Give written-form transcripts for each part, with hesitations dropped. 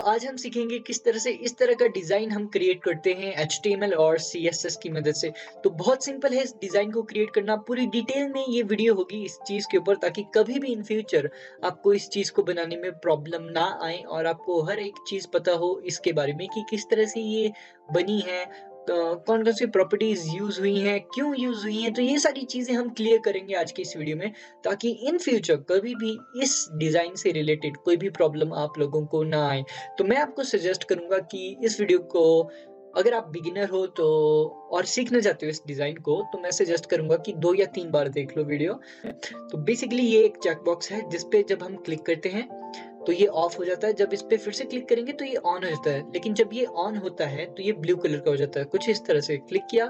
आज हम सीखेंगे किस तरह से इस तरह का डिज़ाइन हम क्रिएट करते हैं एचटीएमएल और सीएसएस की मदद से। तो बहुत सिंपल है इस डिज़ाइन को क्रिएट करना, पूरी डिटेल में ये वीडियो होगी इस चीज़ के ऊपर ताकि कभी भी इन फ्यूचर आपको इस चीज़ को बनाने में प्रॉब्लम ना आए और आपको हर एक चीज़ पता हो इसके बारे में कि किस तरह से ये बनी है, कौन-कौन सी प्रॉपर्टीज़ यूज़ हुई हैं, क्यों यूज़ हुई हैं। तो ये सारी चीज़ें हम क्लियर करेंगे आज की इस वीडियो में ताकि इन फ्यूचर कभी भी इस डिज़ाइन से रिलेटेड कोई भी प्रॉब्लम आप लोगों को ना आए। तो मैं आपको सजेस्ट करूँगा कि इस वीडियो को अगर आप बिगिनर हो तो और सीखना चाहते हो इस डिज़ाइन को, तो मैं सजेस्ट करूँगा कि 2 या 3 बार देख लो वीडियो। तो बेसिकली ये एक चेक बॉक्स है जिस पे जब हम क्लिक करते हैं तो ये ऑफ हो जाता है, जब इस पे फिर से क्लिक करेंगे तो ये ऑन हो जाता है। लेकिन जब ये ऑन होता है तो ये ब्लू कलर का हो जाता है। कुछ इस तरह से क्लिक किया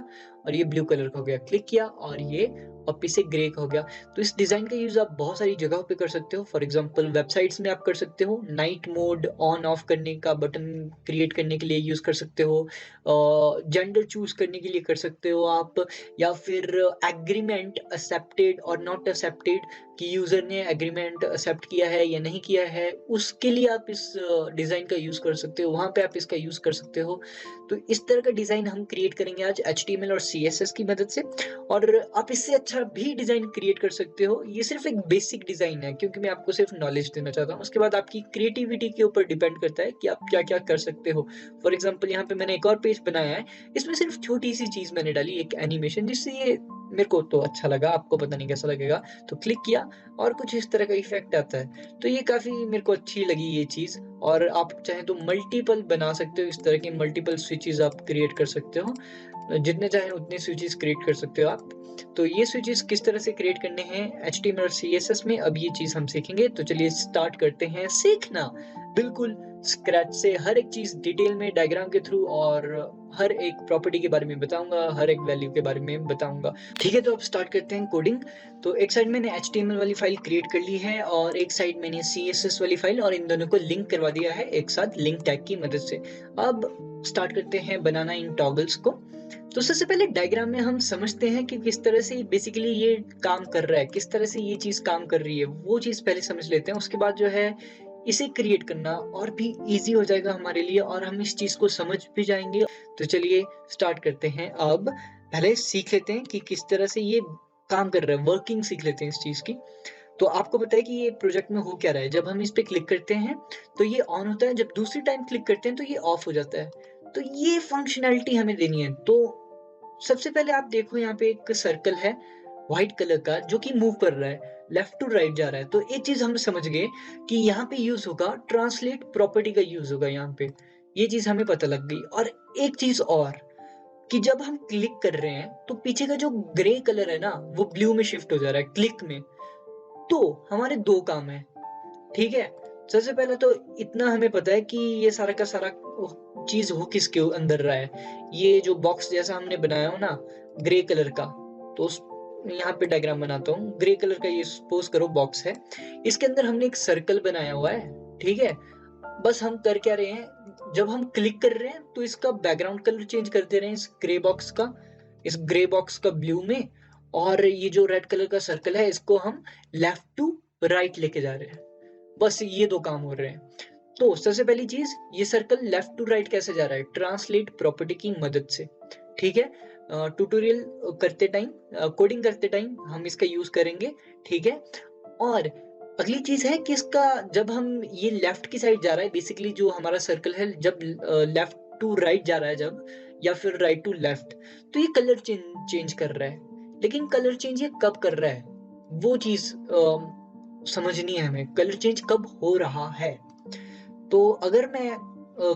और ये ब्लू कलर का हो गया, क्लिक किया और ये वापिस से ग्रे का हो गया। तो इस डिज़ाइन का यूज़ आप बहुत सारी जगहों पे कर सकते हो। फॉर एग्ज़ाम्पल वेबसाइट्स में आप कर सकते हो, नाइट मोड ऑन ऑफ करने का बटन क्रिएट करने के लिए यूज़ कर सकते हो, जेंडर चूज़ करने के लिए कर सकते हो आप, या फिर एग्रीमेंट एक्सेप्टेड और नॉट एक्सेप्टेड कि यूज़र ने एग्रीमेंट एक्सेप्ट किया है या नहीं किया है, उसके लिए आप इस डिज़ाइन का यूज़ कर सकते हो, वहाँ पे आप इसका यूज़ कर सकते हो। तो इस तरह का डिज़ाइन हम क्रिएट करेंगे आज एचटीएमएल और सीएसएस की मदद से, और आप इससे अच्छा भी डिज़ाइन क्रिएट कर सकते हो। ये सिर्फ़ एक बेसिक डिज़ाइन है क्योंकि मैं आपको सिर्फ़ नॉलेज देना चाहता हूँ। उसके बाद आपकी क्रिएटिविटी के ऊपर डिपेंड करता है कि आप क्या-क्या कर सकते हो। फॉर एग्ज़ाम्पल यहाँ पे मैंने एक और पेज बनाया है, इसमें सिर्फ़ छोटी-सी चीज़ मैंने डाली, एक एनिमेशन, जिससे ये मेरे को तो अच्छा लगा, आपको पता नहीं कैसा लगेगा। तो क्लिक किया और कुछ इस तरह का इफ़ेक्ट आता है। तो ये काफ़ी मेरे को अच्छी लगी ये चीज़, और आप चाहें तो मल्टीपल बना सकते हो, इस तरह के मल्टीपल स्विचेज़ आप क्रिएट कर सकते हो। जितने चाहें उतने स्विचेज़ क्रिएट कर सकते हो आप। तो ये स्विचेज़ किस तरह से क्रिएट करने हैं एचटीएमएल और सीएसएस में, अब ये चीज़ हम सीखेंगे। तो चलिए स्टार्ट करते हैं सीखना, बिल्कुल स्क्रैच से, हर एक चीज़ डिटेल में डायग्राम के थ्रू, और हर एक प्रॉपर्टी के बारे में बताऊँगा, हर एक वैल्यू के बारे में बताऊँगा। ठीक है, तो अब स्टार्ट करते हैं कोडिंग। तो एक साइड मैंने एचटीएमएल वाली फाइल क्रिएट कर ली है और एक साइड मैंने सीएसएस वाली फाइल, और इन दोनों को लिंक करवा दिया है एक साथ लिंक टैग की मदद से। अब स्टार्ट करते हैं बनाना इन टॉगल्स को। तो सबसे पहले डायग्राम में हम समझते हैं कि किस तरह से बेसिकली ये काम कर रहा है, किस तरह से ये चीज़ काम कर रही है, वो चीज़ पहले समझ लेते हैं। उसके बाद जो है इसे क्रिएट करना और भी ईज़ी हो जाएगा हमारे लिए और हम इस चीज़ को समझ भी जाएँगे। तो चलिए स्टार्ट करते हैं। अब पहले सीख लेते हैं कि किस तरह से ये काम कर रहा है, वर्किंग सीख लेते हैं इस चीज़ की। तो आपको पता है कि ये प्रोजेक्ट में हो क्या रहा है, जब हम इस पे क्लिक करते हैं तो ये ऑन होता है, जब दूसरी टाइम क्लिक करते हैं तो ये ऑफ हो जाता है। तो ये फंक्शनैलिटी हमें देनी है। तो सबसे पहले आप देखो, यहाँ पे एक सर्कल है व्हाइट कलर का जो कि मूव कर रहा है, लेफ्ट टू राइट जा रहा है। तो एक चीज़ हम समझ गए कि यहाँ पे यूज़ होगा ट्रांसलेट प्रॉपर्टी का यूज़ होगा यहाँ पे। ये चीज़ हमें पता लग गई। और एक चीज़ और कि जब हम क्लिक कर रहे हैं तो पीछे का जो ग्रे कलर है ना, वो ब्लू में शिफ्ट हो जा रहा है क्लिक में। तो हमारे 2 काम हैं, ठीक है? सबसे पहले तो इतना हमें पता है कि ये सारा का सारा चीज़ हो किसके अंदर रहा है। ये जो बॉक्स जैसा हमने बनाया हो ना ग्रे कलर का, तो उस यहाँ पे डायग्राम बनाता हूँ। ग्रे कलर का ये सपोज़ करो बॉक्स है। इसके अंदर हमने एक सर्कल बनाया हुआ है, ठीक है? बस हम कर क्या रहे हैं, जब हम क्लिक कर रहे हैं तो इसका बैकग्राउंड कलर चेंज कर दे रहे हैं इस ग्रे बॉक्स का ब्लू में, और ये जो रेड कलर का सर्कल है इसको हम लेफ्ट टू राइट लेके जा रहे हैं। बस ये 2 काम हो रहे हैं। तो सबसे पहली चीज़, ये सर्कल लेफ्ट टू राइट कैसे जा रहा है? ट्रांसलेट प्रॉपर्टी की मदद से, ठीक है? ट्यूटोरियल करते टाइम, कोडिंग करते टाइम हम इसका यूज़ करेंगे, ठीक है? और अगली चीज़ है कि इसका जब हम ये लेफ्ट की साइड जा रहा है, बेसिकली जो हमारा सर्कल है, जब लेफ्ट टू राइट जा रहा है जब, या फिर राइट टू लेफ्ट, तो ये कलर चेंज कर रहा है। लेकिन कलर चेंज ये कब कर रहा है? वो चीज़ समझनी है हमें, कलर चेंज कब हो रहा है। तो अगर मैं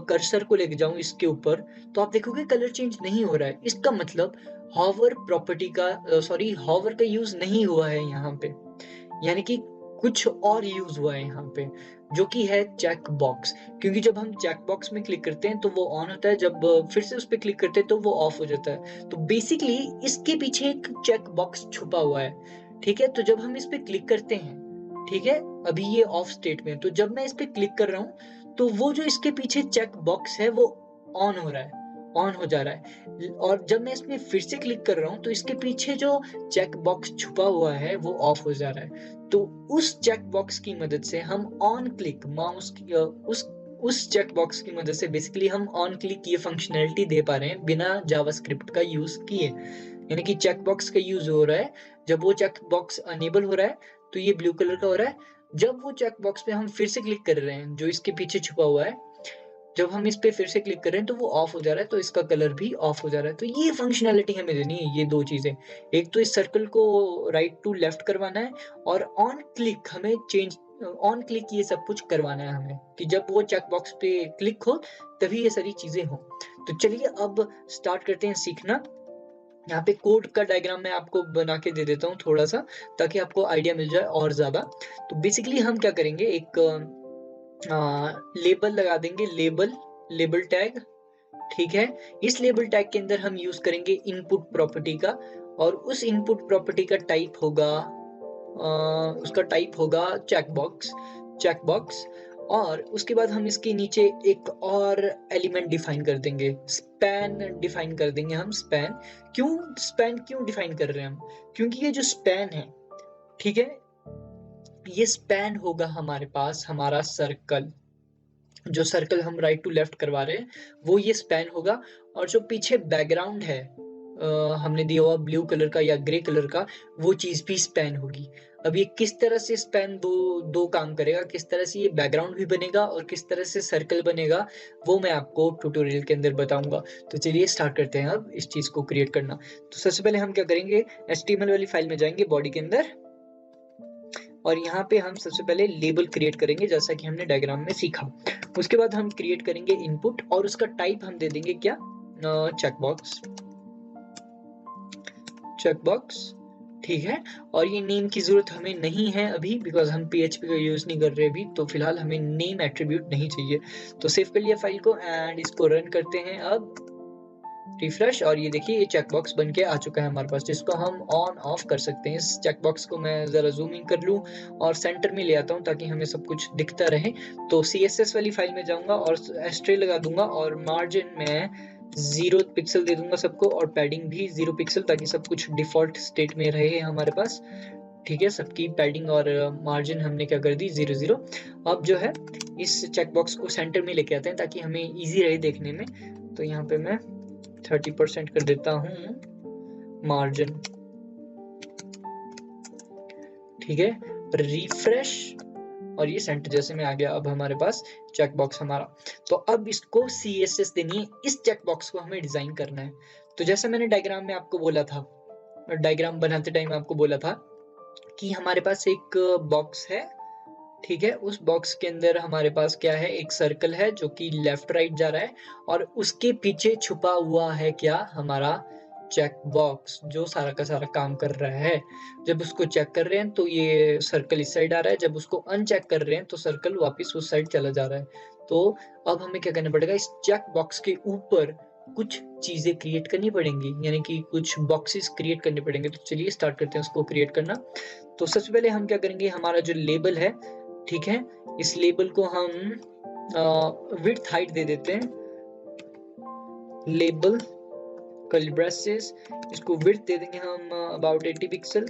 कर्सर को लेके जाऊँ इसके ऊपर, तो आप देखोगे कलर चेंज नहीं हो रहा है। इसका मतलब हॉवर का यूज़ नहीं हुआ है यहाँ पे। यानी कि कुछ और यूज़ हुआ है यहाँ पे, जो कि है चेक बॉक्स। क्योंकि जब हम चेक बॉक्स में क्लिक करते हैं तो वो ऑन होता है, जब फिर से उस पे क्लिक करते हैं तो वो ऑफ हो जाता है। तो बेसिकली इसके पीछे एक चेक बॉक्स छुपा हुआ है, ठीक है? तो जब हम इस पे क्लिक करते हैं, ठीक है? अभी ये ऑफ स्टेट में है, तो जब मैं इस पे क्लिक कर रहा हूँ, तो वो जो इसके पीछे चेक बॉक्स है वो ऑन हो रहा है, ऑन हो जा रहा है। और जब मैं इसमें फिर से क्लिक कर रहा हूँ, तो इसके पीछे जो चेक बॉक्स छुपा हुआ है वो ऑफ हो जा रहा है। तो उस चेक बॉक्स की मदद से हम ऑन क्लिक माउस की उस उस चेक बॉक्स की मदद से बेसिकली हम ऑन क्लिक ये फंक्शनैलिटी दे पा रहे हैं बिना जावास्क्रिप्ट का यूज किए। यानी कि चेक बॉक्स का यूज हो रहा है, जब वो चेक बॉक्स अनेबल हो रहा है तो ये ब्लू कलर का हो रहा है। जब वो चेक बॉक्स पे हम फिर से क्लिक कर रहे हैं जो इसके पीछे छुपा हुआ है, जब हम इस पे फिर से क्लिक कर रहे हैं तो वो ऑफ हो जा रहा है, तो इसका कलर भी ऑफ हो जा रहा है। तो ये फंक्शनैलिटी हमें देनी है, ये दो चीजें। एक तो इस सर्कल को राइट टू लेफ्ट करवाना है, और ऑन क्लिक हमें चेंज, ऑन क्लिक ये सब कुछ करवाना है हमें कि जब वो चेक बॉक्स पे क्लिक हो तभी ये सारी चीजें हो। तो चलिए अब स्टार्ट करते हैं सीखना। यहाँ पे कोड का डायग्राम मैं आपको बना के दे देता हूँ थोड़ा सा, ताकि आपको आइडिया मिल जाए और ज्यादा। तो बेसिकली हम क्या करेंगे, एक लेबल लगा देंगे, लेबल टैग। ठीक है, इस लेबल टैग के अंदर हम यूज करेंगे इनपुट प्रॉपर्टी का, और उस इनपुट प्रॉपर्टी का टाइप होगा उसका टाइप होगा चेकबॉक्स। और उसके बाद हम इसके नीचे एक और एलिमेंट डिफाइन कर देंगे, स्पैन डिफाइन कर देंगे हम। स्पैन क्यों डिफाइन कर रहे हैं हम? क्योंकि ये जो स्पैन है, ठीक है, ये स्पैन होगा हमारे पास, हमारा सर्कल, जो सर्कल हम राइट टू लेफ्ट करवा रहे हैं वो ये स्पैन होगा। और जो पीछे बैकग्राउंड है हमने दिया हुआ ब्लू कलर का या ग्रे कलर का, वो चीज भी स्पैन होगी। अब ये किस तरह से स्पैन दो काम करेगा, किस तरह से ये बैकग्राउंड भी बनेगा और किस तरह से सर्कल बनेगा, वो मैं आपको ट्यूटोरियल के अंदर बताऊंगा। तो चलिए स्टार्ट करते हैं अब इस चीज को क्रिएट करना। तो सबसे पहले हम क्या करेंगे, HTML वाली फाइल में जाएंगे, बॉडी के अंदर, और यहाँ पे हम सबसे पहले लेबल क्रिएट करेंगे जैसा कि हमने डायग्राम में सीखा। उसके बाद हम क्रिएट करेंगे इनपुट, और उसका टाइप हम दे देंगे क्या, चेकबॉक्स। ठीक है, और ये नेम की जरूरत हमें नहीं है अभी, बिकॉज हम PHP का यूज नहीं कर रहे अभी, तो फिलहाल हमें नेम एट्रीब्यूट नहीं चाहिए। तो सेव कर लिया फाइल को एंड इसको रन करते हैं अब, रिफ्रेश, और ये देखिए ये चेकबॉक्स बन के आ चुका है हमारे पास, जिसको हम ऑन ऑफ कर सकते हैं। इस चेकबॉक्स को मैं जरा जूम इन कर लूं और सेंटर में ले आता हूं ताकि हमें सब कुछ दिखता रहे। तो CSS वाली फाइल में जाऊंगा और एस्ट्रे लगा दूंगा, और मार्जिन में 0 पिक्सल दे दूंगा सबको, और पैडिंग भी 0 पिक्सल, ताकि सब कुछ डिफॉल्ट स्टेट में रहे हमारे पास। ठीक है, सबकी पैडिंग और मार्जिन हमने क्या कर दी, 0 0। अब जो है इस चेकबॉक्स को सेंटर में लेके आते हैं ताकि हमें इजी रहे देखने में। तो यहाँ पे मैं 30% कर देता हूँ मार्जिन। ठीक है, रिफ्रेश, और ये सेंटर जैसे में आ गया अब हमारे पास चेकबॉक्स हमारा। तो अब इसको CSS देनी है, इस चेकबॉक्स को हमें डिजाइन करना है। तो जैसे मैंने डायग्राम में आपको बोला था, डायग्राम बनाते टाइम आपको बोला था कि हमारे पास एक बॉक्स है। ठीक है, उस बॉक्स के अंदर हमारे पास क्या है, एक सर्कल है जो कि लेफ्ट राइट जा रहा है, और उसके पीछे छुपा हुआ है क्या, हमारा चेक बॉक्स, जो सारा का सारा काम कर रहा है। जब उसको चेक कर रहे हैं तो ये सर्कल इस साइड आ रहा है, जब उसको अनचेक कर रहे हैं तो सर्कल वापस उस साइड चला जा रहा है। तो अब हमें क्या करना पड़ेगा, इस चेक बॉक्स के ऊपर कुछ चीजें क्रिएट करनी पड़ेंगी, यानी कि कुछ बॉक्सेस क्रिएट करने पड़ेंगे। तो चलिए स्टार्ट करते हैं उसको क्रिएट करना। तो सबसे पहले हम क्या करेंगे, हमारा जो लेबल है, ठीक है, इस लेबल को हम विड्थ हाइट दे देते हैं, लेबल कर्ली ब्रेसेस, इसको विड्थ दे देंगे हम अबाउट 80 पिक्सल,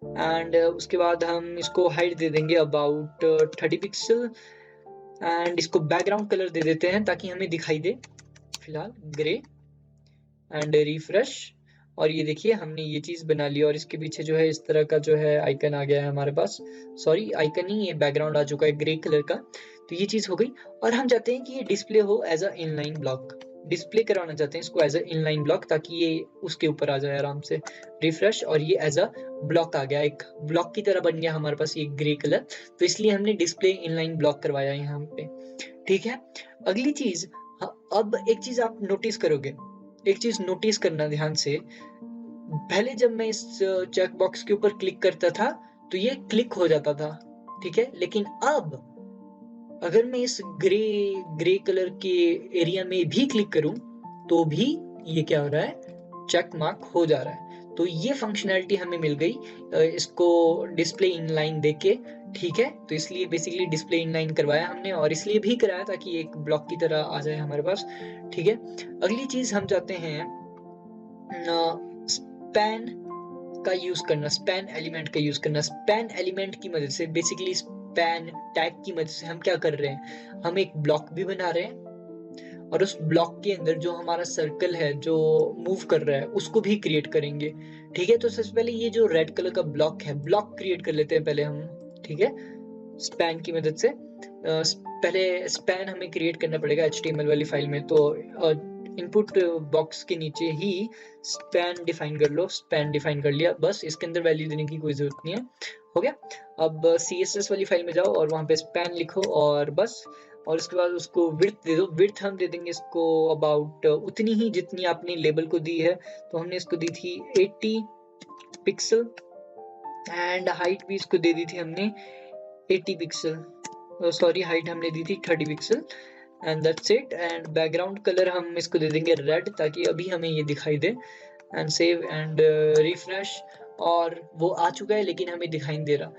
एंड उसके बाद हम इसको हाइट दे देंगे अबाउट 30 पिक्सल, एंड इसको बैकग्राउंड कलर दे देते हैं ताकि हमें दिखाई दे, फिलहाल ग्रे, एंड रिफ्रेश। और ये देखिए हमने ये चीज बना ली, और इसके पीछे जो है इस तरह का जो है आइकन आ गया है हमारे पास, सॉरी आइकन नहीं, ये बैकग्राउंड आ चुका है ग्रे कलर का। तो ये चीज हो गई, और हम चाहते हैं कि ये डिस्प्ले हो as a inline block, display करवाना चाहते हैं इसको एज अ इनलाइन ब्लॉक, ताकि ये उसके ऊपर आ जाए आराम से। रिफ्रेश, और ये एज अ ब्लॉक आ गया, एक ब्लॉक की तरह बन गया हमारे पास ये ग्रे कलर। तो इसलिए हमने डिस्प्ले इनलाइन ब्लॉक करवाया यहाँ पे। ठीक है, अगली चीज, अब एक चीज आप नोटिस करोगे, एक चीज नोटिस करना ध्यान से, पहले जब मैं इस चेक बॉक्स के ऊपर क्लिक करता था तो ये क्लिक हो जाता था, ठीक है, लेकिन अब अगर मैं इस ग्रे कलर के एरिया में भी क्लिक करूं तो भी ये क्या हो रहा है, चेक मार्क हो जा रहा है। तो ये फंक्शनैलिटी हमें मिल गई इसको डिस्प्ले इनलाइन देके। ठीक है, तो इसलिए बेसिकली डिस्प्ले इनलाइन करवाया हमने, और इसलिए भी कराया ताकि एक ब्लॉक की तरह आ जाए हमारे पास। ठीक है, अगली चीज हम चाहते हैं स्पैन का यूज करना, स्पैन एलिमेंट का यूज करना। स्पैन एलिमेंट की मदद से बेसिकली स्पैन टैग की मदद से हम क्या कर रहे हैं, हम एक ब्लॉक भी बना रहे हैं और उस ब्लॉक के अंदर जो हमारा सर्कल है जो मूव कर रहा है उसको भी क्रिएट करेंगे। ठीक है, तो सबसे पहले ये जो रेड कलर का ब्लॉक है, ब्लॉक क्रिएट कर लेते हैं पहले हम। ठीक है, स्पैन की मदद से पहले स्पैन हमें क्रिएट करना पड़ेगा HTML वाली फाइल में। तो इनपुट बॉक्स के नीचे ही स्पैन डिफाइन कर लो, स्पैन डिफाइन कर लिया, बस इसके अंदर वैल्यू देने की कोई जरूरत नहीं है। हो गया। अब CSS वाली फाइल में जाओ और वहां पे स्पैन लिखो और बस, और उसके बाद उसको विड्थ दे दो। विड्थ हम दे देंगे इसको अबाउट उतनी ही जितनी आपने लेबल को दी है। तो हमने इसको दी थी 80 पिक्सल एंड हाइट भी इसको दे दी थी हमने 80 पिक्सल, सॉरी हाइट हमने दी थी 30 pixel and that's it. And background colour हम इसको दे देंगे रेड ताकि अभी हमें ये दिखाई दे। एंड सेव एंड रिफ्रेश, और वो आ चुका है लेकिन हमें दिखाई नहीं दे रहा।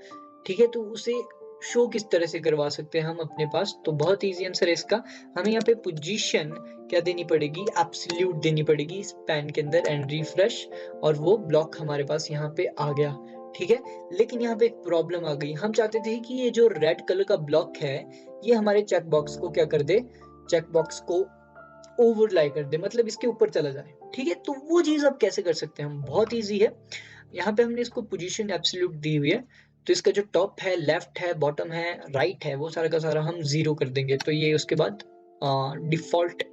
ठीक है, तो उसे शो किस तरह से करवा सकते हैं हम अपने पास, तो बहुत इजी आंसर है इसका। हमें यहाँ पे पोजीशन क्या देनी पड़ेगी, एब्सोल्यूट देनी पड़ेगी स्पैन के अंदर एंड रिफ्रेश, और वो ब्लॉक हमारे पास यहाँ पे आ गया। ठीक है, लेकिन यहाँ पे एक प्रॉब्लम आ गई। हम चाहते थे कि ये जो रेड कलर का ब्लॉक है ये हमारे चेक बॉक्स को क्या कर दे, चेक बॉक्स को ओवरलाई कर दे, मतलब इसके ऊपर चला जाए। ठीक है, तो वो चीज अब कैसे कर सकते हैं हम, बहुत इजी है। यहाँ पे हमने इसको पोजीशन एब्सोल्यूट दी हुई है, तो इसका जो टॉप है, लेफ्ट है, बॉटम है, राइट है, वो सारा का सारा हम 0 कर देंगे। तो ये उसके बाद डिफॉल्ट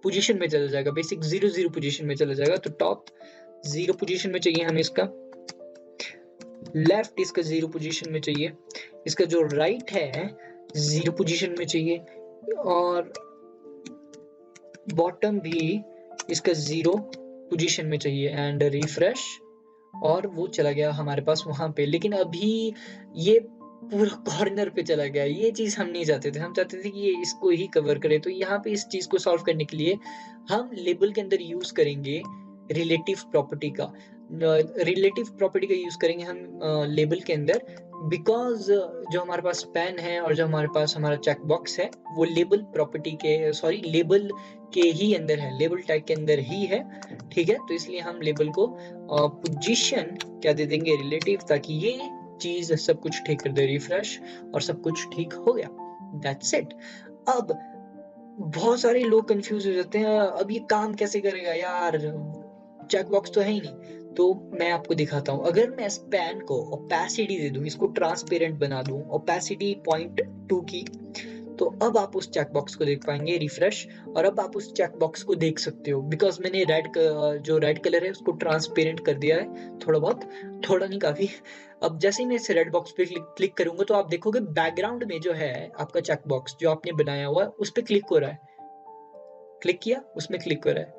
पोजीशन में चला जाएगा, बेसिक 0 पोजीशन में चला जाएगा। तो टॉप 0 पोजीशन में चाहिए हमें इसका, लेफ्ट इसका 0 पोजीशन में चाहिए, इसका जो राइट है 0 पोजीशन में चाहिए, और बॉटम भी इसका 0 पोजीशन में चाहिए एंड रिफ्रेश, और वो चला गया हमारे पास वहां पे। लेकिन अभी ये पूरा कॉर्नर पे चला गया, ये चीज हम नहीं चाहते थे। हम चाहते थे कि ये इसको ही कवर करे। तो यहाँ पे इस चीज को सॉल्व करने के लिए हम लेबल के अंदर यूज करेंगे रिलेटिव प्रॉपर्टी का। रिलेटिव प्रॉपर्टी का यूज करेंगे हम लेबल के अंदर, बिकॉज जो हमारे पास पेन है और जो हमारे पास हमारा चेक बॉक्स है वो लेबल प्रॉपर्टी के, सॉरी लेबल के ही अंदर है, लेबल टैग के अंदर ही है। ठीक है, तो इसलिए हम लेबल को पोजीशन क्या दे देंगे, रिलेटिव, ताकि ये चीज सब कुछ ठीक कर दे, रिफ्रेश, और सब कुछ ठीक हो गया। That's it. अब बहुत सारे लोग कंफ्यूज हो जाते हैं, अब ये काम कैसे करेगा यार, चेक बॉक्स तो है ही नहीं। तो मैं आपको दिखाता हूँ। अगर मैं स्पैन को ओपेसिटी दे दूं, इसको ट्रांसपेरेंट बना दूं, ओपेसिटी 0.2 की, तो अब आप उस चेक बॉक्स को देख पाएंगे, रिफ्रेश, और अब आप उस चेक बॉक्स को देख सकते हो, बिकॉज मैंने जो रेड कलर है उसको ट्रांसपेरेंट कर दिया है थोड़ा बहुत, थोड़ा नहीं काफी। अब जैसे ही मैं इस रेड बॉक्स पे क्लिक करूंगा तो आप देखोगे बैकग्राउंड में जो है आपका चेक बॉक्स जो आपने बनाया हुआ है उस पर क्लिक हो रहा है, क्लिक किया उसमें क्लिक हो रहा है,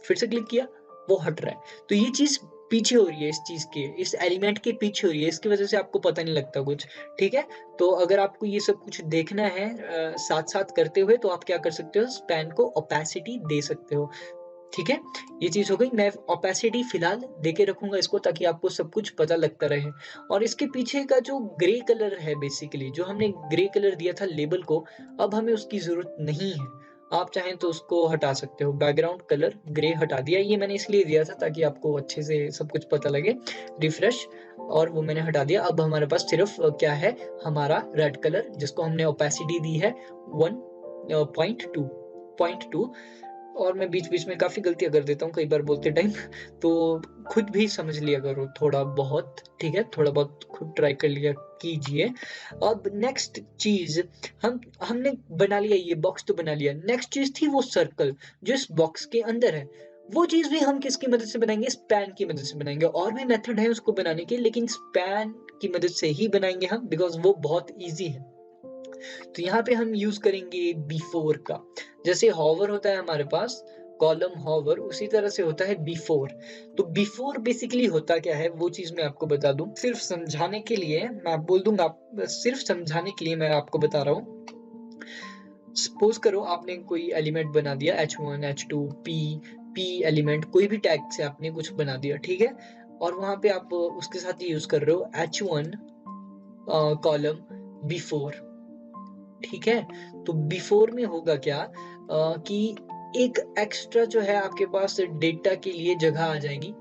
फिर से क्लिक किया वो हट रहा है। तो ये चीज पीछे हो रही है, इस चीज के, इस एलिमेंट के पीछे हो रही है, इसकी वजह से आपको पता नहीं लगता कुछ। ठीक है, तो अगर आपको ये सब कुछ देखना है साथ साथ करते हुए, तो आप क्या कर सकते हो, स्पैन को ओपेसिटी दे सकते हो। ठीक है, ये चीज हो गई। मैं ओपेसिटी फिलहाल देके रखूंगा इसको ताकि आपको सब कुछ पता लगता रहे। और इसके पीछे का जो ग्रे कलर है, बेसिकली जो हमने ग्रे कलर दिया था लेबल को, अब हमें उसकी जरूरत नहीं है। आप चाहें तो उसको हटा सकते हो, बैकग्राउंड कलर ग्रे हटा दिया। ये मैंने इसलिए दिया था ताकि आपको अच्छे से सब कुछ पता लगे, रिफ्रेश, और वो मैंने हटा दिया। अब हमारे पास सिर्फ क्या है, हमारा रेड कलर जिसको हमने ओपेसिटी दी है 1.2। और मैं बीच बीच में काफी गलतियां कर देता हूँ कई बार बोलते टाइम, तो खुद भी समझ लिया करो थोड़ा बहुत। ठीक है, थोड़ा बहुत खुद ट्राई कर लिया कीजिए। अब नेक्स्ट चीज हमने बना लिया, ये बॉक्स तो बना लिया। नेक्स्ट चीज थी वो सर्कल जो इस बॉक्स के अंदर है। वो चीज भी हम किसकी मदद से बनाएंगे, स्पैन की मदद से बनाएंगे। और भी मेथड है उसको बनाने के, लेकिन स्पैन की मदद से ही बनाएंगे हम, बिकॉज वो बहुत ईजी है। तो यहाँ पे हम यूज करेंगे बिफोर का। जैसे हॉवर होता है हमारे पास, कॉलम हॉवर, उसी तरह से होता है बिफोर। तो बिफोर बेसिकली होता क्या है वो चीज मैं आपको बता दूं, सिर्फ समझाने के लिए मैं बोल दूंगा, सिर्फ समझाने के लिए मैं आपको बता रहा हूँ। सपोज करो आपने कोई एलिमेंट बना दिया, H1 H2 P एलिमेंट, कोई भी टैग से आपने कुछ बना दिया। ठीक है, और वहां पे आप उसके साथ यूज कर रहे हो H1 कॉलम बिफोर। ठीक है, तो बिफोर में होगा क्या कि एक एक्स्ट्रा जो है आपके पास डेटा के लिए जगह आ जाएगी,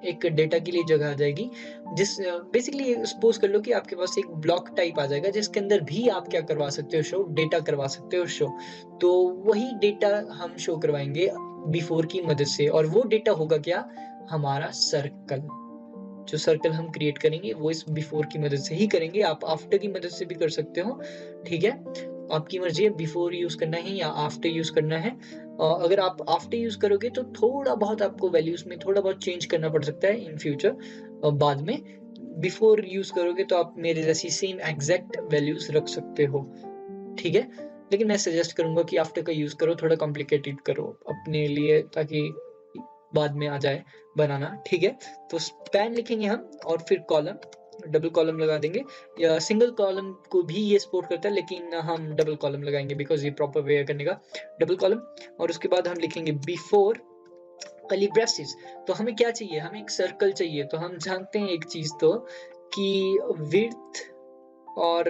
एक डेटा के लिए जगह आ जाएगी, जिस बेसिकली सपोज कर लो कि आपके पास एक ब्लॉक टाइप आ जाएगा जिसके अंदर भी आप क्या करवा सकते हो, शो डेटा करवा सकते हो शो। तो वही डेटा हम शो करवाएंगे बिफोर की मदद से, और वो डेटा होगा क्या, हमारा सर्कल। जो सर्कल हम क्रिएट करेंगे वो इस बिफोर की मदद से ही करेंगे। आप आफ्टर की मदद से भी कर सकते हो, ठीक है, आपकी मर्जी है बिफोर यूज करना है या आफ्टर यूज करना है। अगर आप आफ्टर यूज करोगे तो थोड़ा बहुत आपको वैल्यूज में थोड़ा बहुत चेंज करना पड़ सकता है इन फ्यूचर, बाद में। बिफोर यूज करोगे तो आप मेरे जैसी सेम एग्जैक्ट वैल्यूज रख सकते हो, ठीक है। लेकिन मैं सजेस्ट करूंगा कि आफ्टर का यूज करो, थोड़ा कॉम्प्लिकेटेड करो अपने लिए ताकि बाद में आ जाए बनाना, ठीक है। तो स्पैन लिखेंगे हम और फिर कॉलम, डबल कॉलम लगा देंगे, या सिंगल कॉलम को भी ये सपोर्ट करता है लेकिन हम डबल कॉलम लगाएंगे बिकॉज ये प्रॉपर वे है करने का, डबल कॉलम। और उसके बाद हम लिखेंगे बिफोर कर्ली ब्रेसेस। तो हमें क्या चाहिए, हमें एक सर्कल चाहिए। तो हम जानते हैं एक चीज तो कि विड्थ और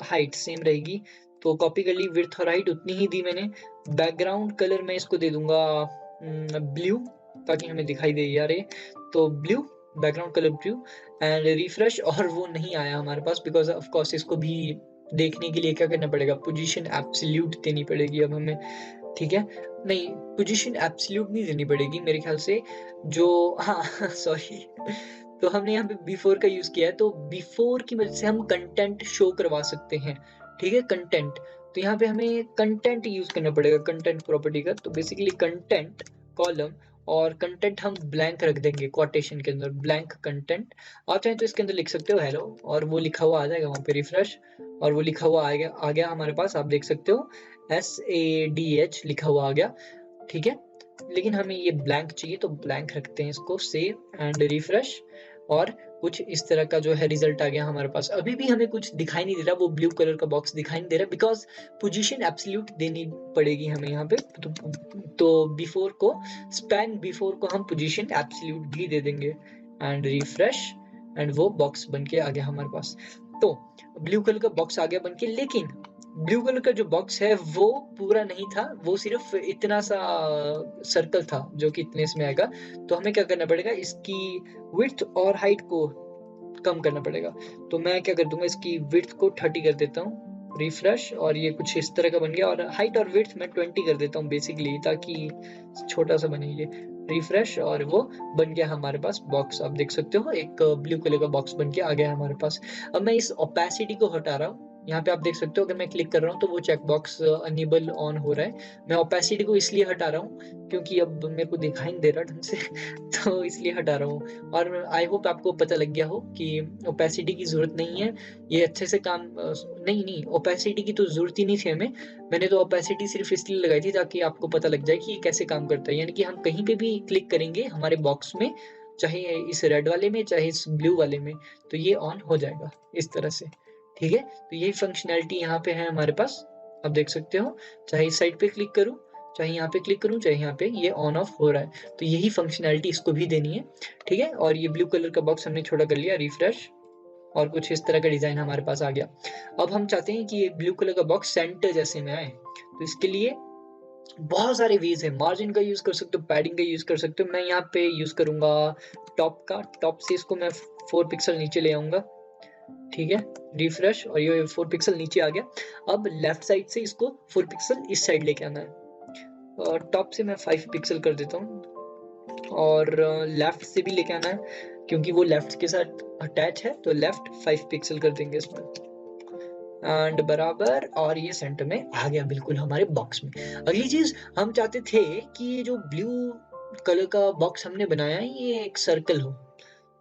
हाइट सेम रहेगी, तो कॉपी कर ली, विड्थ और हाइट उतनी ही दी मैंने। बैकग्राउंड कलर मैं इसको दे दूंगा ब्लू, ताकि हमें दिखाई दे यार ये, तो blue, background colour blue. And refresh, और वो नहीं आया हमारे पास बिकॉज ऑफ कोर्स इसको भी देखने के लिए क्या करना पड़ेगा, पोजीशन एब्सोल्यूट देनी पड़ेगी अब हमें, ठीक है। नहीं, पोजीशन एब्सोल्यूट नहीं देनी पड़ेगी मेरे ख्याल से, जो हाँ सॉरी तो हमने यहाँ पे बिफोर का यूज किया है, तो बिफोर की वजह से हम कंटेंट शो करवा सकते हैं, ठीक है, कंटेंट। तो यहाँ पे हमें कंटेंट यूज करना पड़ेगा, कंटेंट प्रॉपर्टी का। तो बेसिकली कंटेंट कॉलम, और कंटेंट हम ब्लैंक रख देंगे कोटेशन के अंदर, ब्लैंक कंटेंट। आप चाहें तो इसके अंदर लिख सकते हो हेलो, और वो लिखा हुआ आ जाएगा वहाँ पे, रिफ्रेश, और वो लिखा हुआ आ गया हमारे पास, आप देख सकते हो SADH लिखा हुआ आ गया, ठीक है। लेकिन हमें ये ब्लैंक चाहिए तो ब्लैंक रखते हैं इसको, सेव एंड रिफ्रेश, और कुछ इस तरह का जो है रिजल्ट आ गया हमारे पास। अभी भी हमें कुछ दिखाई नहीं दे रहा, वो ब्लू कलर का बॉक्स दिखाई नहीं दे रहा बिकॉज पोजीशन एब्सोल्यूट देनी पड़ेगी हमें यहाँ पे। तो बिफोर को, स्पैन बिफोर को हम पोजीशन एब्सोल्यूट भी दे देंगे, एंड रिफ्रेश, एंड वो बॉक्स बन के आ गया हमारे पास। तो ब्लू कलर का बॉक्स आ गया बन के, लेकिन ब्लू कलर का जो बॉक्स है वो पूरा नहीं था, वो सिर्फ इतना सा सर्कल था जो कि इतने इसमें आएगा। तो हमें क्या करना पड़ेगा, इसकी विड्थ और हाइट को कम करना पड़ेगा। तो मैं क्या कर दूंगा, इसकी विड्थ को 30 कर देता हूँ, रिफ्रेश, और ये कुछ इस तरह का बन गया। और हाइट और विड्थ मैं 20 कर देता हूँ बेसिकली, ताकि छोटा सा बने ये, रिफ्रेश, और वो बन गया हमारे पास बॉक्स। आप देख सकते हो एक ब्लू कलर का बॉक्स बन के आ गया हमारे पास। अब मैं इस ओपेसिटी को हटा रहा हूँ, यहाँ पे आप देख सकते हो अगर मैं क्लिक कर रहा हूँ तो वो चेक बॉक्स अनेबल ऑन हो रहा है। मैं ओपेसिटी को इसलिए हटा रहा हूँ क्योंकि अब मेरे को दिखाई नहीं दे रहा ढंग से तो इसलिए हटा रहा हूँ। और आई होप आपको पता लग गया हो कि ओपेसिटी की जरूरत नहीं है, ये अच्छे से काम नहीं, ओपेसिटी की तो जरूरत ही नहीं थी हमें। मैंने तो ओपेसिटी सिर्फ इसलिए लगाई थी ताकि आपको पता लग जाए कि ये कैसे काम करता है। यानी कि हम कहीं पे भी क्लिक करेंगे हमारे बॉक्स में, चाहे इस रेड वाले में चाहे इस ब्लू वाले में, तो ये ऑन हो जाएगा इस तरह से, ठीक है। तो यही फंक्शनैलिटी यहाँ पे है हमारे पास, आप देख सकते हो, चाहे इस साइड पे क्लिक करूँ, चाहे यहाँ पे क्लिक करूँ, चाहे यहाँ पे, ये ऑन ऑफ हो रहा है। तो यही फंक्शनैलिटी इसको भी देनी है, ठीक है। और ये ब्लू कलर का बॉक्स हमने छोटा कर लिया, रिफ्रेश, और कुछ इस तरह का डिजाइन हमारे पास आ गया। अब हम चाहते हैं कि ये ब्लू कलर का बॉक्स सेंटर जैसे में आए, तो इसके लिए बहुत सारे वेज है। मार्जिन का यूज कर सकते हो, पैडिंग का यूज कर सकते हो। मैं यहाँ पे यूज करूंगा टॉप का, टॉप से इसको मैं 4 पिक्सल नीचे ले आऊंगा, ठीक है, रिफ्रेश, और ये 4 पिक्सल नीचे आ गया। अब लेफ्ट साइड से इसको 4 पिक्सल इस साइड लेके आना है, और टॉप से मैं 5 पिक्सल कर देता हूँ, और लेफ्ट से भी लेके आना है क्योंकि वो लेफ्ट के साथ अटैच है, तो लेफ्ट 5 पिक्सल कर देंगे इसमें, एंड बराबर, और ये सेंटर में आ गया बिल्कुल हमारे बॉक्स में। अगली चीज हम चाहते थे कि ये जो ब्लू कलर का बॉक्स हमने बनाया है ये एक सर्कल हो।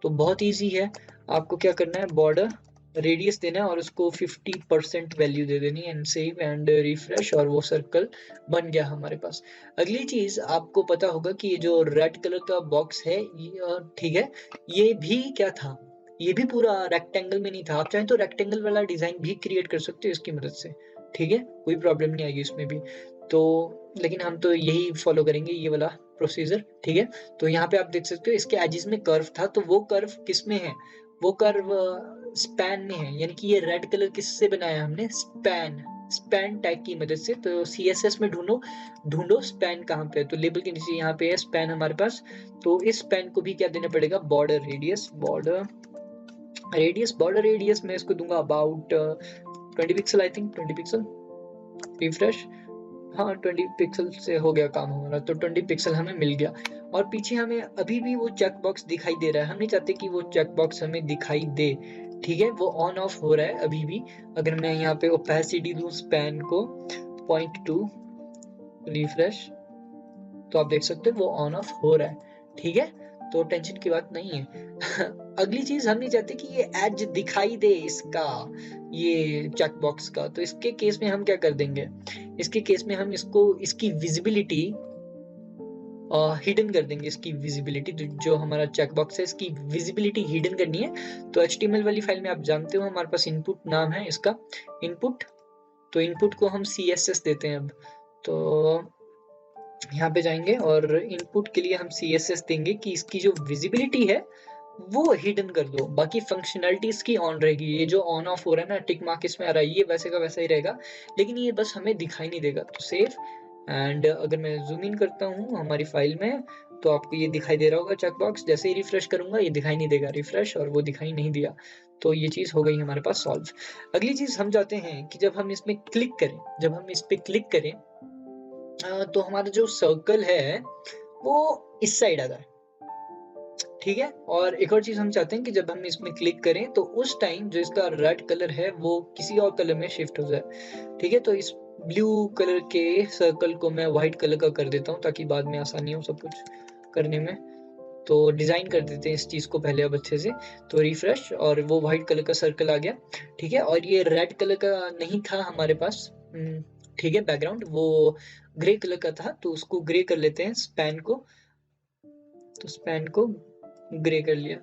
तो बहुत इजी है, आपको क्या करना है, बॉर्डर रेडियस देना है और उसको 50% वैल्यू दे देनी है, एंड सेव एंड रिफ्रेश, और वो सर्कल बन गया हमारे पास। अगली चीज आपको पता होगा कि ये जो रेड कलर का बॉक्स है, ठीक है, ये भी क्या था, ये भी पूरा रेक्टेंगल में नहीं था। आप चाहें तो रेक्टेंगल वाला डिजाइन भी क्रिएट कर सकते हो इसकी मदद से, ठीक है, कोई प्रॉब्लम नहीं आएगी इसमें भी। तो लेकिन हम तो यही फॉलो करेंगे, ये वाला प्रोसीजर, ठीक है। तो यहाँ पे आप देख सकते हो इसके एजेस में कर्व था, तो वो कर्व किस में है, वो कर्व स्पैन में है। यानी कि ये रेड कलर किससे बनाया हमने, स्पैन स्पैन टैग की मदद से। तो CSS में ढूंढो स्पैन कहाँ पे है, तो लेबल के नीचे यहाँ पे है स्पैन हमारे पास। तो इस स्पैन को भी क्या देना पड़ेगा, बॉर्डर रेडियस। बॉर्डर रेडियस मैं इसको दूंगा about 20 pixel, I think 20 pixel. Refresh, हाँ 20 पिक्सल से हो गया काम हमारा, तो 20 पिक्सल हमें मिल गया। और पीछे हमें अभी भी वो चेक बॉक्स दिखाई दे रहा है, हम नहीं चाहते कि वो चेक बॉक्स हमें दिखाई दे, ठीक है। वो ऑन ऑफ हो रहा है अभी भी। अगर मैं यहाँ पे ओपेसिटी दूं स्पैन को 0.2, रिफ्रेश, तो आप देख सकते हो वो ऑन ऑफ हो रहा है, ठीक है। तो टेंशन की बात नहीं है। अगली चीज, हम नहीं चाहते कि ये एज दिखाई दे इसका, ये चेक बॉक्स का। तो इसके केस में हम क्या कर देंगे, इसके केस में हम इसकी विजिबिलिटी हिडन कर देंगे। इसकी विजिबिलिटी जो हमारा चेक बॉक्स है, इसकी विजिबिलिटी हिडन करनी है। तो HTML वाली फाइल में आप जानते हो हमारे पास इनपुट नाम है इसका, इनपुट। तो इनपुट को हम CSS देते हैं अब। तो यहाँ पे जाएंगे और इनपुट के लिए हम CSS देंगे कि इसकी जो विजिबिलिटी है वो हिडन कर दो, बाकी फंक्शनैलिटी इसकी ऑन रहेगी। ये जो ऑन ऑफ हो रहा है ना, टिक मार्क इसमें आ रहा है, ये वैसे का वैसा ही रहेगा, लेकिन ये बस हमें दिखाई नहीं देगा। तो सेव, एंड अगर मैं जूम इन करता हूँ हमारी फाइल में, तो आपको ये दिखाई दे रहा होगा चेक बॉक्स। जैसे ही रिफ्रेश करूंगा ये दिखाई नहीं देगा, रिफ्रेश, और वो दिखाई नहीं दिया। तो ये चीज हो गई हमारे पास सॉल्व। अगली चीज हम चाहते हैं कि जब हम इसमें क्लिक करें, जब हम इस पे क्लिक करें तो हमारा जो सर्कल है वो इस साइड आ जाए, ठीक है। और एक और चीज हम चाहते हैं कि जब हम इसमें क्लिक करें तो उस टाइम जो इसका रेड कलर है वो किसी और कलर में शिफ्ट हो जाए, ठीक है। तो इस ब्लू कलर के सर्कल को मैं व्हाइट कलर का कर देता हूँ ताकि बाद में आसानी हो सब कुछ करने में। तो डिजाइन कर देते हैं इस चीज को पहले अब अच्छे से। तो रिफ्रेश, और वो व्हाइट कलर का सर्कल आ गया, ठीक है। और ये रेड कलर का नहीं था हमारे पास, ठीक है, बैकग्राउंड वो ग्रे कलर का था, तो उसको ग्रे कर लेते हैं स्पैन को। तो स्पैन को ग्रे कर लिया।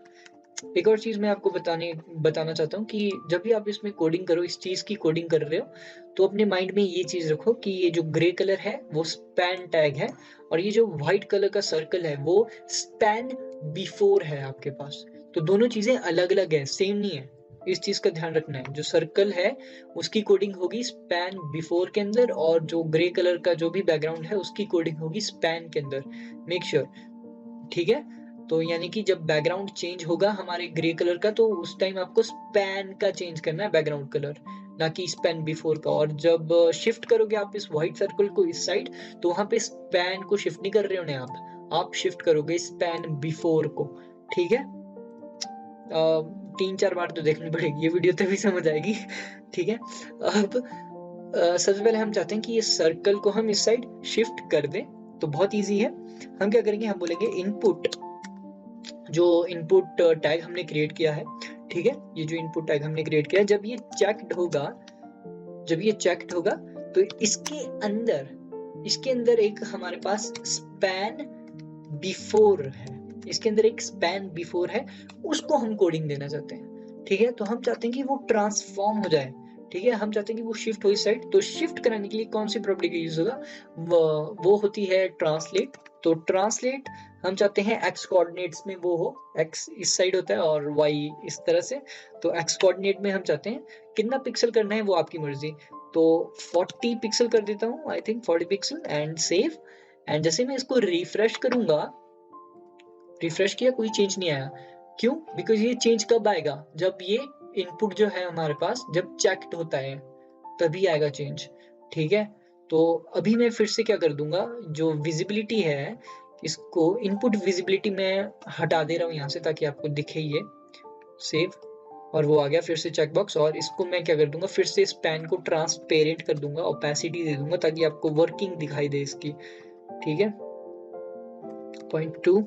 एक और चीज मैं आपको बताना चाहता हूँ कि जब भी आप इसमें कोडिंग करो, इस चीज की कोडिंग कर रहे हो, तो अपने माइंड में ये चीज रखो कि ये जो ग्रे कलर है वो स्पैन टैग है, और ये जो व्हाइट कलर का सर्कल है वो स्पैन बिफोर है आपके पास। तो दोनों चीजें अलग अलग है, सेम नहीं है, इस चीज का ध्यान रखना है। जो सर्कल है उसकी कोडिंग होगी स्पैन बिफोर के अंदर, और जो ग्रे कलर का जो भी बैकग्राउंड है उसकी कोडिंग होगी स्पैन के अंदर। मेक श्योर, ठीक है। तो यानी कि जब बैकग्राउंड चेंज होगा हमारे ग्रे कलर का, तो उस टाइम आपको स्पैन का चेंज करना है बैकग्राउंड कलर, ना कि स्पैन बिफोर का। और जब शिफ्ट करोगे आप इस व्हाइट सर्कल को इस साइड, तो वहां पे स्पैन को शिफ्ट नहीं कर रहे होने आप शिफ्ट करोगे स्पैन बिफोर को, ठीक है। 3-4 बार तो देखनी पड़ेगी ये वीडियो, तभी समझ आएगी, ठीक है। अब सबसे पहले हम चाहते हैं कि ये सर्कल को हम इस साइड शिफ्ट कर दें, तो बहुत इजी है। हम क्या करेंगे, हम बोलेंगे इनपुट, जो इनपुट टैग हमने क्रिएट किया है, ठीक है, ये जो इनपुट टैग हमने क्रिएट किया है, जब ये चेक्ड होगा तो इसके अंदर एक हमारे पास स्पैन बिफोर है, इसके अंदर एक स्पैन बिफोर है, उसको हम कोडिंग देना चाहते हैं, ठीक है। तो हम चाहते हैं कि वो ट्रांसफॉर्म हो जाए, ठीक है। हम चाहते हैं कि वो शिफ्ट हो इस साइड। तो शिफ्ट कराने के लिए कौन सी प्रॉपर्टी का यूज होगा, वो होती है ट्रांसलेट। तो ट्रांसलेट हम चाहते हैं एक्स कोऑर्डिनेट्स में वो हो, एक्स इस साइड होता है और वाई इस तरह से। तो एक्स कोऑर्डिनेट में हम चाहते हैं कितना पिक्सल करना है वो आपकी मर्जी। तो 40 पिक्सल कर देता हूँ, I think 40 pixel, and save. And जैसे मैं इसको रिफ्रेश करूंगा, रिफ्रेश किया, कोई चेंज नहीं आया। क्यों? बिकॉज ये चेंज कब आएगा, जब ये इनपुट जो है हमारे पास जब चेक्ड होता है तभी आएगा चेंज, ठीक है। तो अभी मैं फिर से क्या कर दूंगा, जो विजिबिलिटी है इसको इनपुट विजिबिलिटी में हटा दे रहा हूँ यहाँ से ताकि आपको दिखे ये, सेव, और वो आ गया फिर से चेक बॉक्स। और इसको मैं क्या कर दूंगा, फिर से स्पैन को ट्रांसपेरेंट कर दूंगा, ओपेसिटी दे दूंगा ताकि आपको वर्किंग दिखाई दे इसकी, ठीक है। 0.2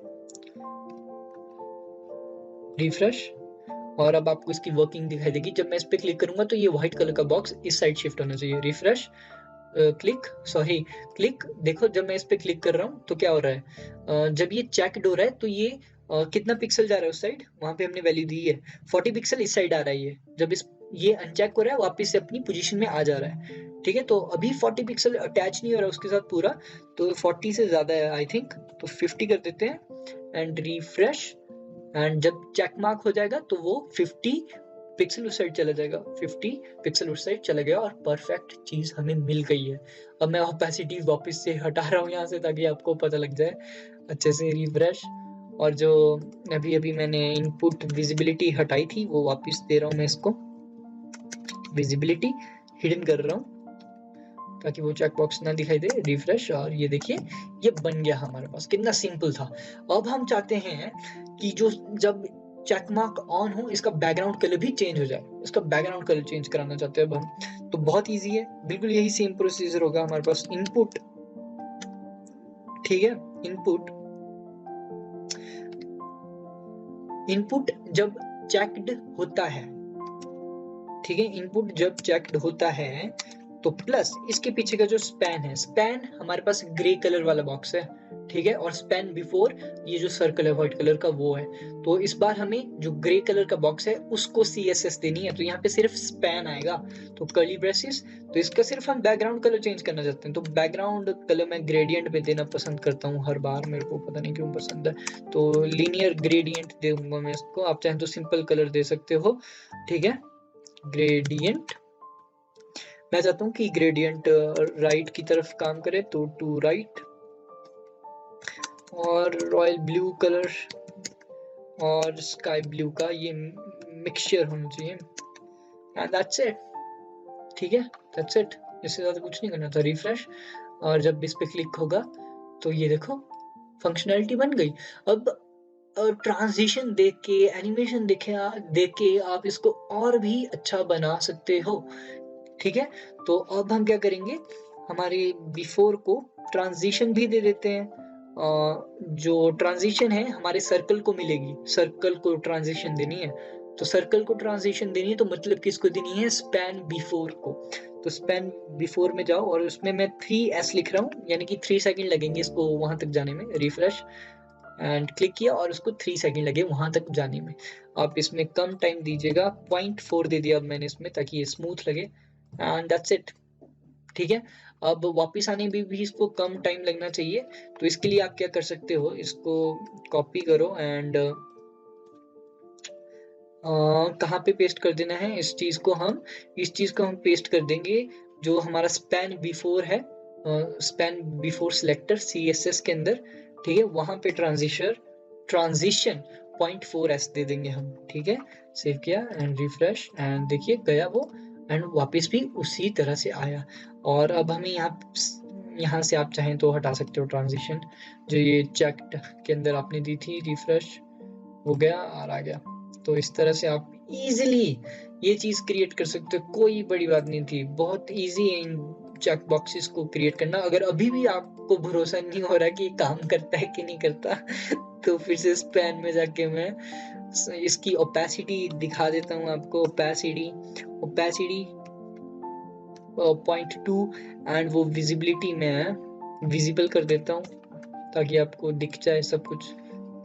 रिफ्रेश, और अब आपको इसकी वर्किंग दिखाई देगी। जब मैं इस पे क्लिक करूंगा तो ये व्हाइट कलर का बॉक्स इस साइड शिफ्ट होना चाहिए। रिफ्रेश, क्लिक, देखो जब मैं इस पे क्लिक कर रहा हूँ तो क्या हो रहा है, जब ये चेक्ड हो रहा है तो ये कितना पिक्सल जा रहा है उस साइड, वहां पे हमने वैल्यू दी है 40 पिक्सल, इस साइड आ रहा है ये। जब ये अनचेक हो रहा है वापस से अपनी पोजीशन में आ जा रहा है, ठीक है। तो अभी 40 पिक्सल अटैच नहीं हो रहा उसके साथ पूरा, तो 40 से ज्यादा है आई थिंक, तो 50 कर देते हैं एंड रिफ्रेश। एंड जब चेक मार्क हो जाएगा तो वो 50 पिक्सल उस साइड चला जाएगा, 50 पिक्सल उस साइड चला गया और परफेक्ट चीज हमें मिल गई है। अब मैं ओपेसिटी वापस से हटा रहा हूँ यहाँ से ताकि आपको पता लग जाए अच्छे से। रिफ्रेश, और जो अभी अभी मैंने इनपुट विजिबिलिटी हटाई थी वो वापस दे रहा हूँ मैं इसको, विजिबिलिटी हिडन कर रहा हूँ ताकि वो चेक बॉक्स ना दिखाई दे। रिफ्रेश, और ये देखिए ये बन गया हमारे पास, कितना सिंपल था। अब हम चाहते हैं कि जो जब चेक मार्क ऑन हो इसका बैकग्राउंड कलर भी चेंज हो जाए, इसका बैकग्राउंड कलर चेंज कराना चाहते हैं अब हम। तो बहुत इजी है, बिल्कुल यही सेम प्रोसीजर होगा हमारे पास। इनपुट, ठीक है, इनपुट जब चेक्ड होता है, ठीक है, इनपुट जब चेक्ड होता है तो प्लस इसके पीछे का जो स्पैन है, स्पैन हमारे पास ग्रे कलर वाला बॉक्स है, ठीक है, और स्पैन बिफोर ये जो सर्कल है व्हाइट कलर का वो है। तो इस बार हमें जो ग्रे कलर का बॉक्स है उसको CSS देनी है, तो यहाँ पे सिर्फ स्पैन आएगा, तो कर्ली ब्रेसेस। तो इसका सिर्फ हम बैकग्राउंड कलर चेंज करना चाहते हैं, तो बैकग्राउंड कलर मैं ग्रेडियंट में देना पसंद करता हूँ हर बार, मेरे को पता नहीं क्यों पसंद है। तो लीनियर ग्रेडियंट दूंगा मैं इसको, आप चाहें तो सिंपल कलर दे सकते हो, ठीक है, ग्रेडियंट। मैं चाहता हूँ कि ग्रेडियंट राइट की तरफ काम करे, तो टू राइट, और रॉयल ब्लू कलर और स्काई ब्लू का ये मिक्सचर होना चाहिए, एंड दैट्स इट, ठीक है, दैट्स इट, इससे ज्यादा कुछ नहीं करना था। रिफ्रेश, और जब इस पे क्लिक होगा तो ये देखो फंक्शनैलिटी बन गई। अब ट्रांजिशन देख के, एनिमेशन देख के आप इसको और भी अच्छा बना सकते हो, ठीक है। तो अब हम क्या करेंगे, हमारे बिफोर को ट्रांजिशन भी दे देते हैं। जो ट्रांजिशन है हमारे सर्कल को मिलेगी, सर्कल को ट्रांजिशन देनी है, तो सर्कल को ट्रांजिशन देनी है तो मतलब किसको देनी है, स्पैन बिफोर को। तो स्पैन बिफोर में जाओ और उसमें मैं 3S लिख रहा हूँ, यानी कि 3 सेकंड लगेंगे इसको वहां तक जाने में। रिफ्रेश एंड क्लिक किया और उसको 3 सेकंड लगे वहां तक जाने में। आप इसमें कम टाइम दीजिएगा, 0.4 दे दिया अब मैंने इसमें ताकि ये स्मूथ लगे, एंड दैट्स इट, ठीक है। अब वापस आने में भी इसको कम टाइम लगना चाहिए, तो इसके लिए आप क्या कर सकते हो, इसको कॉपी करो एंड कहाँ पे पेस्ट कर देना है इस चीज को हम पेस्ट कर देंगे जो हमारा स्पैन बिफोर है, स्पैन बिफोर सिलेक्टर CSS के अंदर, ठीक है, वहां पे ट्रांजिशन 0.4S दे देंगे हम, ठीक है। सेव किया एंड रिफ्रेश, एंड देखिए गया वो, एंड वापस भी उसी तरह से आया। और अब हमें यहाँ से आप चाहें तो हटा सकते हो ट्रांजिशन, जो ये चेक्ड के अंदर आपने दी थी। रिफ्रेश हो गया और आ गया। तो इस तरह से आप इजीली ये चीज क्रिएट कर सकते हो, कोई बड़ी बात नहीं थी, बहुत इजी है इन चेक बॉक्सेस को क्रिएट करना। अगर अभी भी आपको भरोसा नहीं हो रहा कि काम करता है कि नहीं करता तो फिर से स्पैन में जाके मैं इसकी ओपेसिटी दिखा देता हूँ आपको। ओपेसिटी 0.2 एंड वो विजिबिलिटी में विजिबल कर देता हूँ ताकि आपको दिख जाए सब कुछ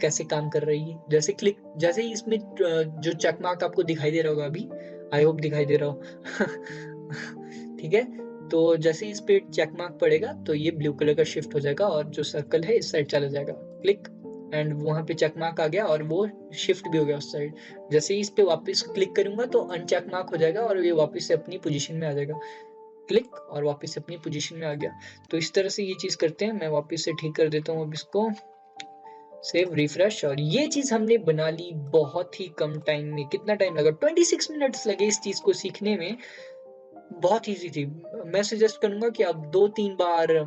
कैसे काम कर रही है। जैसे ही इसमें जो चेक मार्क आपको दिखाई दे रहा होगा अभी, आई होप दिखाई दे रहा हो ठीक है, तो जैसे ही इस पे चेक मार्क पड़ेगा तो ये ब्लू कलर का शिफ्ट हो जाएगा और जो सर्कल है इस साइड चला जाएगा, क्लिक, एंड वहां पे चेक मार्क आ गया और वो शिफ्ट भी हो गया उस साइड। जैसे ही इस पे वापस क्लिक करूंगा तो अनचेक मार्क हो जाएगा और ये वापस से अपनी पोजीशन में आ जाएगा, क्लिक, और वापस से अपनी पोजीशन में आ गया। तो इस तरह से ये चीज करते हैं। मैं वापस से ठीक कर देता हूँ अब इसको, सेव, रिफ्रेश, और ये चीज हमने बना ली बहुत ही कम टाइम में। कितना टाइम लगा, 26 मिनट्स लगे इस चीज को सीखने में, बहुत इजी थी। मैं सजेस्ट करूंगा कि आप 2-3 बार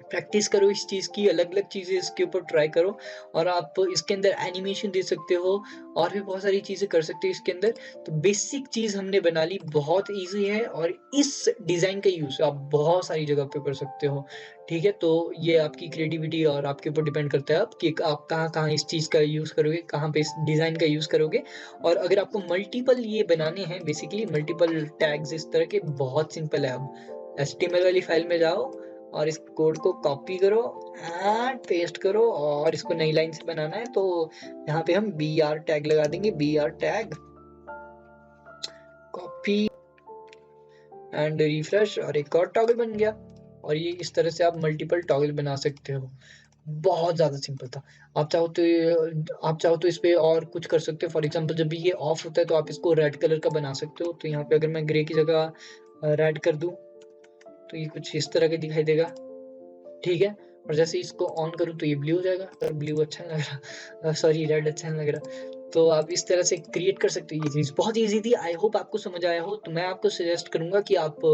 प्रैक्टिस करो इस चीज की, अलग अलग चीजें इसके ऊपर ट्राई करो, और आप इसके अंदर एनिमेशन दे सकते हो और भी बहुत सारी चीजें कर सकते हो इसके अंदर। तो बेसिक चीज हमने बना ली, बहुत इजी है, और इस डिजाइन का यूज आप बहुत सारी जगह पे कर सकते हो, ठीक है। तो ये आपकी क्रिएटिविटी और आपके ऊपर डिपेंड करता है आप कि आप कहाँ कहाँ इस चीज का यूज करोगे, कहाँ पे इस डिजाइन का यूज करोगे। और अगर आपको मल्टीपल ये बनाने हैं, बेसिकली मल्टीपल टैग्स इस तरह के, बहुत सिंपल है। अब HTML वाली फाइल में जाओ और इस कोड को कॉपी करो एंड पेस्ट करो, और इसको नई लाइन से बनाना है तो यहाँ पे हम BR टैग लगा देंगे, BR tag, copy and refresh, और एक और टॉगल बन गया। और ये इस तरह से आप मल्टीपल टॉगल बना सकते हो। बहुत ज़्यादा सिंपल था। आप चाहो तो इस पे और कुछ कर सकते हो। फॉर एग्ज़ाम्पल जब भी ये ऑफ होता है तो आप इसको रेड कलर का बना सकते हो। तो यहाँ पे अगर मैं ग्रे की जगह रेड कर दूँ, तो ये कुछ इस तरह का दिखाई देगा, ठीक है? और जैसे ही इसको ऑन करूँ तो ये ब्लू हो जाएगा, और ब्लू अच्छा नहीं लग रहा, सॉरी, रेड अच्छा नहीं लग रहा। तो आप इस तरह से क्रिएट कर सकते हो ये चीज़। बहुत ईज़ी थी, आई होप आपको समझ आया हो। तो मैं आपको सजेस्ट करूँगा कि आप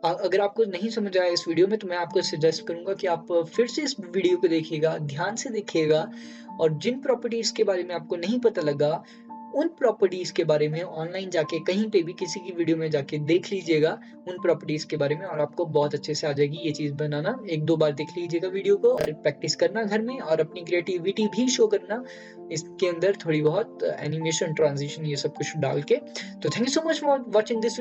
अगर आपको नहीं समझ आया इस वीडियो में, तो मैं आपको सजेस्ट करूँगा कि आप फिर से इस वीडियो को देखिएगा, ध्यान से देखिएगा, और जिन प्रॉपर्टीज़ के बारे में आपको नहीं पता लगा, उन प्रॉपर्टीज़ के बारे में ऑनलाइन जाके कहीं पे भी किसी की वीडियो में जाके देख लीजिएगा उन प्रॉपर्टीज़ के बारे में, और आपको बहुत अच्छे से आ जाएगी ये चीज़ बनाना। 1-2 बार देख लीजिएगा वीडियो को और प्रैक्टिस करना घर में, और अपनी क्रिएटिविटी भी शो करना इसके अंदर, थोड़ी बहुत एनिमेशन, ट्रांज़िशन, ये सब कुछ डाल के। तो thank you so much for watching this video.